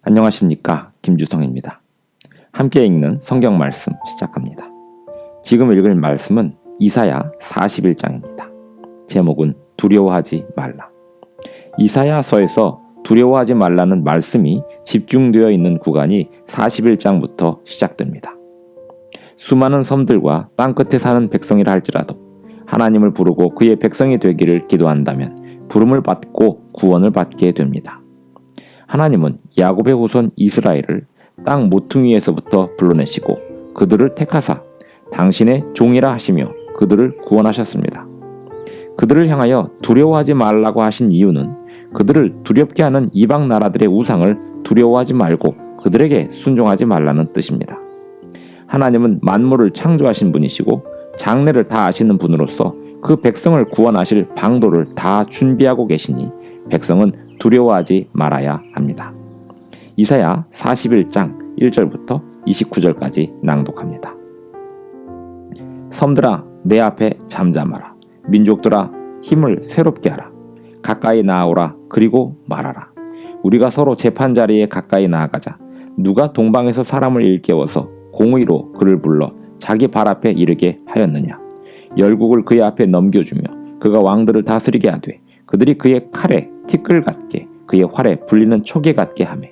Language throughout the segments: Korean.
안녕하십니까, 김주성입니다. 함께 읽는 성경 말씀 시작합니다. 지금 읽을 말씀은 이사야 41장입니다. 제목은 두려워하지 말라. 이사야서에서 두려워하지 말라는 말씀이 집중되어 있는 구간이 41장부터 시작됩니다. 수많은 섬들과 땅끝에 사는 백성이라 할지라도 하나님을 부르고 그의 백성이 되기를 기도한다면 부름을 받고 구원을 받게 됩니다. 하나님은 야곱의 후손 이스라엘을 땅 모퉁이에서부터 불러내시고 그들을 택하사 당신의 종이라 하시며 그들을 구원하셨습니다. 그들을 향하여 두려워하지 말라고 하신 이유는 그들을 두렵게 하는 이방 나라들의 우상을 두려워하지 말고 그들에게 순종하지 말라는 뜻입니다. 하나님은 만물을 창조하신 분이시고 장래를 다 아시는 분으로서 그 백성을 구원하실 방도를 다 준비하고 계시니 백성은 두려워하지 말아야 합니다. 이사야 41장 1절부터 29절까지 낭독합니다. 섬들아 내 앞에 잠잠하라. 민족들아 힘을 새롭게 하라. 가까이 나아오라. 그리고 말하라. 우리가 서로 재판자리에 가까이 나아가자. 누가 동방에서 사람을 일깨워서 공의로 그를 불러 자기 발 앞에 이르게 하였느냐. 열국을 그의 앞에 넘겨주며 그가 왕들을 다스리게 하되 그들이 그의 칼에 티끌 같게 그의 활에 불리는 초계 같게 하며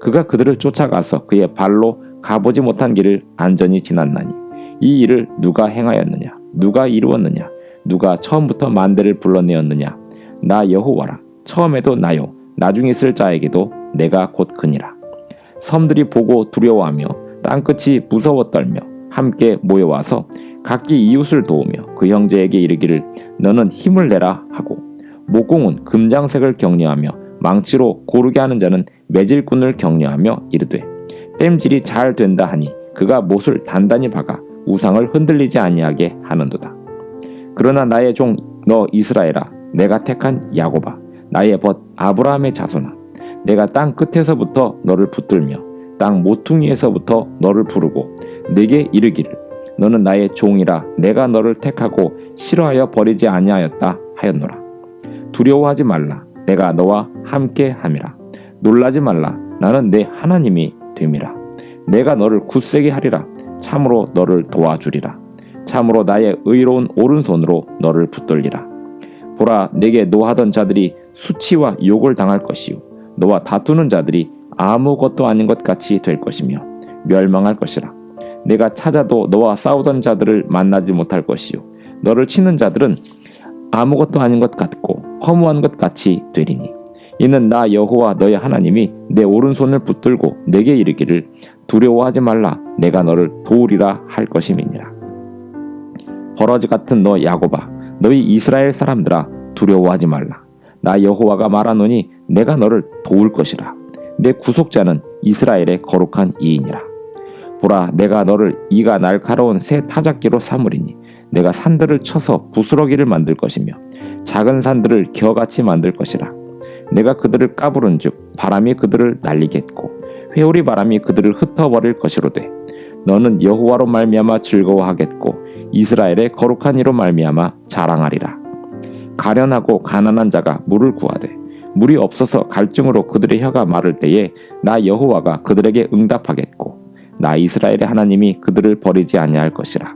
그가 그들을 쫓아가서 그의 발로 가보지 못한 길을 안전히 지났나니 이 일을 누가 행하였느냐. 누가 이루었느냐. 누가 처음부터 만대를 불러내었느냐. 나 여호와라. 처음에도 나요 나중에 쓸 자에게도 내가 곧 그니라. 섬들이 보고 두려워하며 땅끝이 무서워 떨며 함께 모여와서 각기 이웃을 도우며 그 형제에게 이르기를 너는 힘을 내라 하고 목공은 금장색을 격려하며 망치로 고르게 하는 자는 매질꾼을 격려하며 이르되 땜질이 잘 된다 하니 그가 못을 단단히 박아 우상을 흔들리지 아니하게 하는도다. 그러나 나의 종 너 이스라엘아 내가 택한 야곱아 나의 벗 아브라함의 자손아 내가 땅 끝에서부터 너를 붙들며 땅 모퉁이에서부터 너를 부르고 네게 이르기를 너는 나의 종이라 내가 너를 택하고 싫어하여 버리지 아니하였다 하였노라. 두려워하지 말라. 내가 너와 함께 함이라. 놀라지 말라. 나는 내 하나님이 됨이라. 내가 너를 굳세게 하리라. 참으로 너를 도와주리라. 참으로 나의 의로운 오른손으로 너를 붙들리라. 보라 내게 노하던 자들이 수치와 욕을 당할 것이요 너와 다투는 자들이 아무것도 아닌 것 같이 될 것이며 멸망할 것이라. 내가 찾아도 너와 싸우던 자들을 만나지 못할 것이요 너를 치는 자들은 아무것도 아닌 것 같고 허무한 것 같이 되리니 이는 나 여호와 너의 하나님이 내 오른손을 붙들고 내게 이르기를 두려워하지 말라. 내가 너를 도우리라 할 것임이니라. 버러지 같은 너 야곱아 너희 이스라엘 사람들아 두려워하지 말라. 나 여호와가 말하노니 내가 너를 도울 것이라. 내 구속자는 이스라엘의 거룩한 이인이라. 보라 내가 너를 이가 날카로운 새 타작기로 삼으리니 내가 산들을 쳐서 부스러기를 만들 것이며 작은 산들을 겨같이 만들 것이라. 내가 그들을 까부른즉 바람이 그들을 날리겠고 회오리 바람이 그들을 흩어버릴 것이로되 너는 여호와로 말미암아 즐거워하겠고 이스라엘의 거룩한 이로 말미암아 자랑하리라. 가련하고 가난한 자가 물을 구하되 물이 없어서 갈증으로 그들의 혀가 마를 때에 나 여호와가 그들에게 응답하겠고 나 이스라엘의 하나님이 그들을 버리지 아니할 것이라.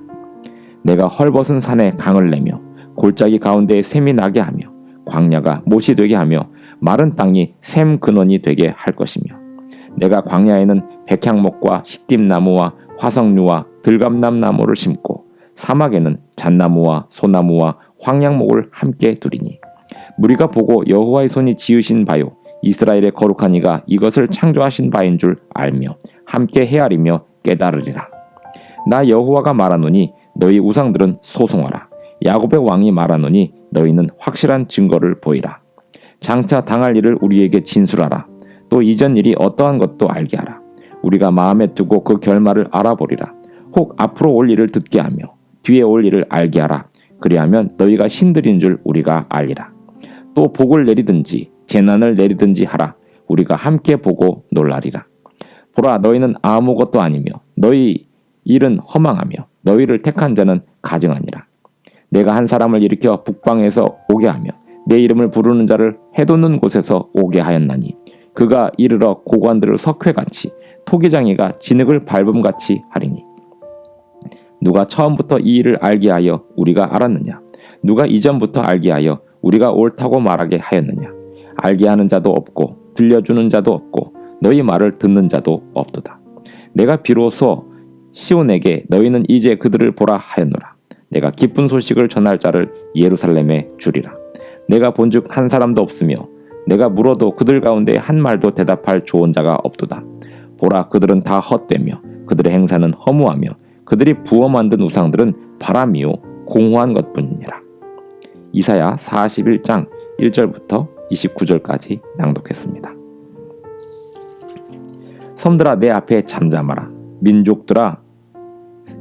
내가 헐벗은 산에 강을 내며 골짜기 가운데에 샘이 나게 하며 광야가 못이 되게 하며 마른 땅이 샘 근원이 되게 할 것이며 내가 광야에는 백향목과 시띠나무와 화석류와 들감남나무를 심고 사막에는 잣나무와 소나무와 황양목을 함께 두리니 무리가 보고 여호와의 손이 지으신 바요 이스라엘의 거룩한 이가 이것을 창조하신 바인 줄 알며 함께 헤아리며 깨달으리라. 나 여호와가 말하노니 너희 우상들은 소송하라. 야곱의 왕이 말하노니 너희는 확실한 증거를 보이라. 장차 당할 일을 우리에게 진술하라. 또 이전 일이 어떠한 것도 알게 하라. 우리가 마음에 두고 그 결말을 알아보리라. 혹 앞으로 올 일을 듣게 하며 뒤에 올 일을 알게 하라. 그리하면 너희가 신들인 줄 우리가 알리라. 또 복을 내리든지 재난을 내리든지 하라. 우리가 함께 보고 놀라리라. 보라 너희는 아무것도 아니며 너희 일은 허망하며 너희를 택한 자는 가증하니라. 내가 한 사람을 일으켜 북방에서 오게 하며 내 이름을 부르는 자를 해돋는 곳에서 오게 하였나니 그가 이르러 고관들을 석회같이 토기장이가 진흙을 밟음같이 하리니 누가 처음부터 이 일을 알게 하여 우리가 알았느냐? 누가 이전부터 알게 하여 우리가 옳다고 말하게 하였느냐? 알게 하는 자도 없고 들려주는 자도 없고 너희 말을 듣는 자도 없도다. 내가 비로소 시온에게 너희는 이제 그들을 보라 하였노라. 내가 기쁜 소식을 전할 자를 예루살렘에 주리라. 내가 본즉 한 사람도 없으며 내가 물어도 그들 가운데 한 말도 대답할 좋은 자가 없도다. 보라, 그들은 다 헛되며 그들의 행사는 허무하며 그들이 부어 만든 우상들은 바람이요 공허한 것뿐이니라. 이사야 41장 1절부터 29절까지 낭독했습니다. 섬들아 내 앞에 잠잠하라. 민족들아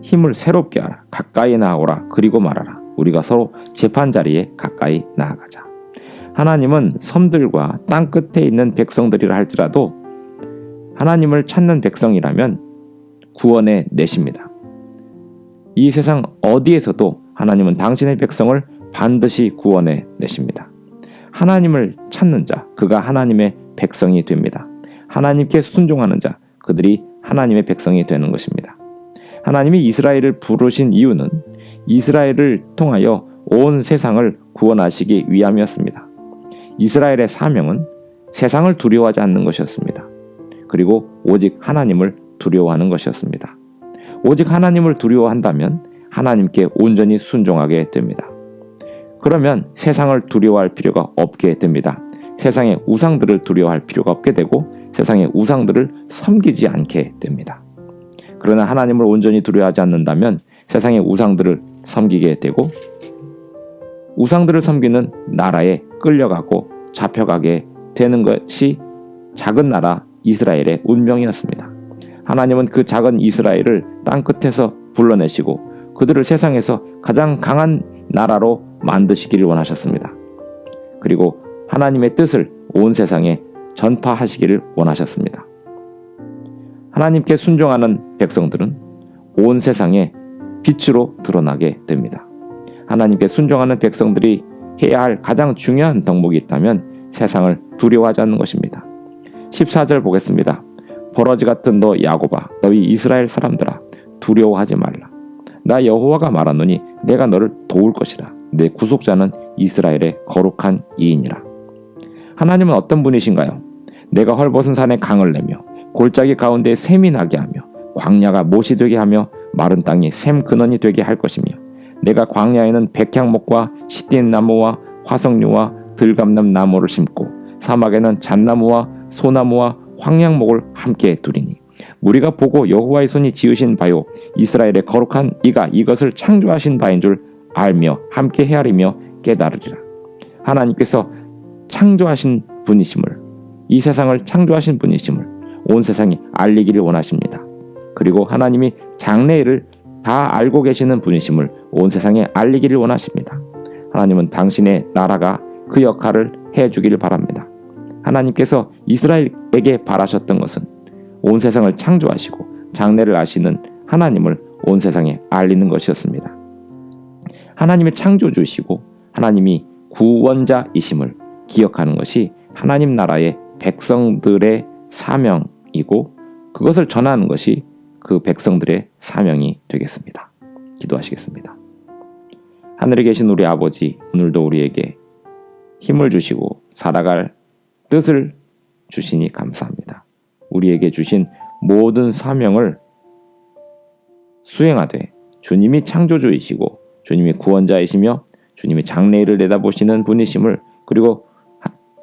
힘을 새롭게 하라. 가까이 나오라. 그리고 말하라. 우리가 서로 재판자리에 가까이 나아가자. 하나님은 섬들과 땅 끝에 있는 백성들이라 할지라도 하나님을 찾는 백성이라면 구원해 내십니다. 이 세상 어디에서도 하나님은 당신의 백성을 반드시 구원해 내십니다. 하나님을 찾는 자, 그가 하나님의 백성이 됩니다. 하나님께 순종하는 자, 그들이 하나님의 백성이 되는 것입니다. 하나님이 이스라엘을 부르신 이유는 이스라엘을 통하여 온 세상을 구원하시기 위함이었습니다. 이스라엘의 사명은 세상을 두려워하지 않는 것이었습니다. 그리고 오직 하나님을 두려워하는 것이었습니다. 오직 하나님을 두려워한다면 하나님께 온전히 순종하게 됩니다. 그러면 세상을 두려워할 필요가 없게 됩니다. 세상의 우상들을 두려워할 필요가 없게 되고 세상의 우상들을 섬기지 않게 됩니다. 그러나 하나님을 온전히 두려워하지 않는다면 세상의 우상들을 섬기게 되고 우상들을 섬기는 나라에 끌려가고 잡혀가게 되는 것이 작은 나라 이스라엘의 운명이었습니다. 하나님은 그 작은 이스라엘을 땅 끝에서 불러내시고 그들을 세상에서 가장 강한 나라로 만드시기를 원하셨습니다. 그리고 하나님의 뜻을 온 세상에 전파하시기를 원하셨습니다. 하나님께 순종하는 백성들은 온 세상에 빛으로 드러나게 됩니다. 하나님께 순종하는 백성들이 해야 할 가장 중요한 덕목이 있다면 세상을 두려워하지 않는 것입니다. 14절 보겠습니다. 버러지 같은 너 야곱아, 너희 이스라엘 사람들아, 두려워하지 말라. 나 여호와가 말하노니 내가 너를 도울 것이라. 내 구속자는 이스라엘의 거룩한 이인이라. 하나님은 어떤 분이신가요? 내가 헐벗은 산에 강을 내며 골짜기 가운데 샘이 나게 하며 광야가 못이 되게 하며 마른 땅이 샘 근원이 되게 할 것이며 내가 광야에는 백향목과 시띠 나무와 화석류와 들감남 나무를 심고 사막에는 잣나무와 소나무와 황양목을 함께 두리니 우리가 보고 여호와의 손이 지으신 바요 이스라엘의 거룩한 이가 이것을 창조하신 바인 줄 알며 함께 헤아리며 깨달으리라. 하나님께서 창조하신 분이심을, 이 세상을 창조하신 분이심을 온 세상이 알리기를 원하십니다. 그리고 하나님이 장래일을 다 알고 계시는 분이심을 온 세상에 알리기를 원하십니다. 하나님은 당신의 나라가 그 역할을 해주기를 바랍니다. 하나님께서 이스라엘에게 바라셨던 것은 온 세상을 창조하시고 장래를 아시는 하나님을 온 세상에 알리는 것이었습니다. 하나님의 창조주시고 하나님이 구원자이심을 기억하는 것이 하나님 나라의 백성들의 사명이고 그것을 전하는 것이 그 백성들의 사명이 되겠습니다. 기도하시겠습니다. 하늘에 계신 우리 아버지, 오늘도 우리에게 힘을 주시고 살아갈 뜻을 주시니 감사합니다. 우리에게 주신 모든 사명을 수행하되 주님이 창조주이시고 주님이 구원자이시며 주님이 장래일을 내다보시는 분이심을 그리고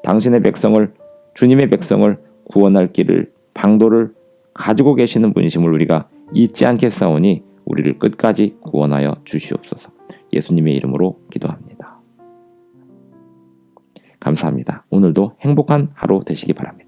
당신의 백성을 주님의 백성을 구원할 길을 방도를 가지고 계시는 분이심을 우리가 잊지 않겠사오니 우리를 끝까지 구원하여 주시옵소서. 예수님의 이름으로 기도합니다. 감사합니다. 오늘도 행복한 하루 되시기 바랍니다.